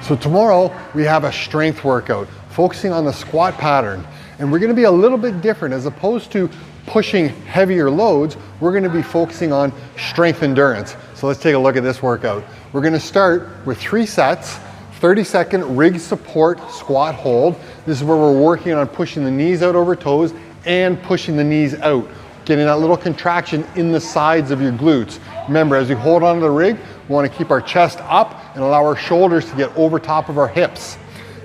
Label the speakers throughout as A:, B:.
A: So tomorrow we have a strength workout focusing on the squat pattern, and we're going to be a little bit different. As opposed to pushing heavier loads, we're going to be focusing on strength endurance. So let's take a look at this workout. We're going to start with 3 sets, 30-second rig support squat hold. This is where we're working on pushing the knees out over toes and pushing the knees out, getting that little contraction in the sides of your glutes. Remember, as we hold onto the rig, we want to keep our chest up and allow our shoulders to get over top of our hips.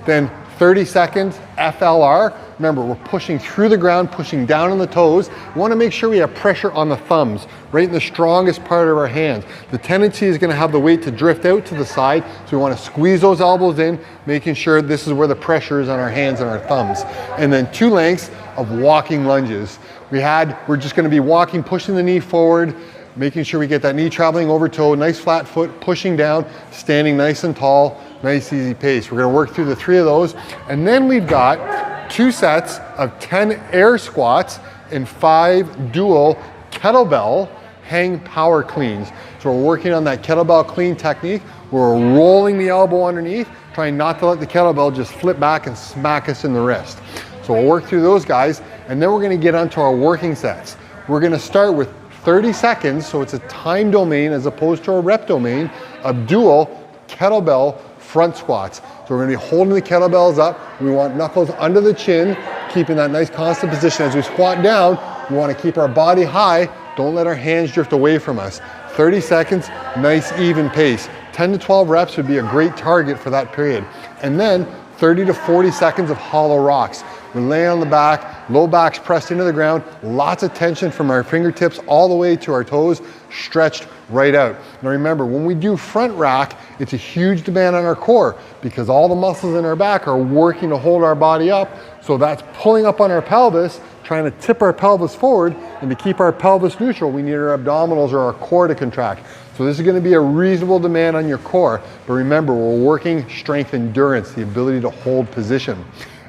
A: Then 30 seconds FLR. Remember, we're pushing through the ground, pushing down on the toes. We want to make sure we have pressure on the thumbs, right in the strongest part of our hands. The tendency is going to have the weight to drift out to the side, so we want to squeeze those elbows in, making sure this is where the pressure is on our hands and our thumbs. And then 2 lengths of walking lunges. We're just going to be walking, pushing the knee forward, making sure we get that knee traveling over toe, nice flat foot, pushing down, standing nice and tall, nice easy pace. We're going to work through the 3 of those. And then we've got 2 sets of 10 air squats and 5 dual kettlebell hang power cleans. So we're working on that kettlebell clean technique. We're rolling the elbow underneath, trying not to let the kettlebell just flip back and smack us in the wrist. So we'll work through those guys, and then we're going to get onto our working sets. We're going to start with 30 seconds, so it's a time domain as opposed to a rep domain, of dual kettlebell front squats. So we're going to be holding the kettlebells up. We want knuckles under the chin, keeping that nice constant position. As we squat down, we want to keep our body high. Don't let our hands drift away from us. 30 seconds, nice even pace. 10 to 12 reps would be a great target for that period. And then 30 to 40 seconds of hollow rocks. We lay on the back, low back's pressed into the ground, lots of tension from our fingertips all the way to our toes, stretched right out. Now remember, when we do front rack, it's a huge demand on our core because all the muscles in our back are working to hold our body up. So that's pulling up on our pelvis, trying to tip our pelvis forward, and to keep our pelvis neutral, we need our abdominals or our core to contract. So this is going to be a reasonable demand on your core, but remember, we're working strength endurance, the ability to hold position.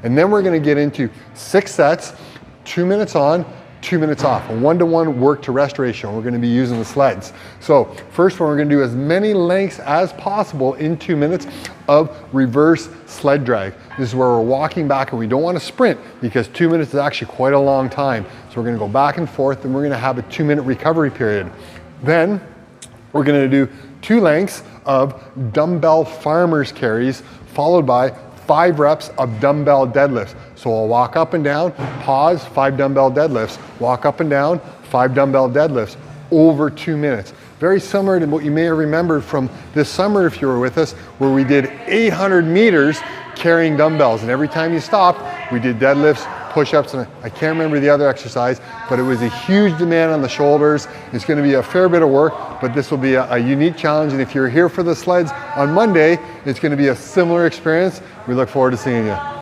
A: And then we're going to get into 6 sets, 2 minutes on, 2 minutes off, a 1-to-1 work to rest ratio. We're going to be using the sleds. So first one, we're going to do as many lengths as possible in 2 minutes of reverse sled drag. This is where we're walking back, and we don't want to sprint because 2 minutes is actually quite a long time. So we're going to go back and forth, and we're going to have a 2-minute recovery period. Then we're going to do 2 lengths of dumbbell farmer's carries, followed by 5 reps of dumbbell deadlifts. So I'll walk up and down, pause, 5 dumbbell deadlifts, walk up and down, 5 dumbbell deadlifts over 2 minutes. Very similar to what you may have remembered from this summer if you were with us, where we did 800 meters carrying dumbbells. And every time you stopped, we did deadlifts, push-ups, and I can't remember the other exercise, but it was a huge demand on the shoulders. It's going to be a fair bit of work, but this will be a unique challenge. And if you're here for the sleds on Monday, it's going to be a similar experience. We look forward to seeing you.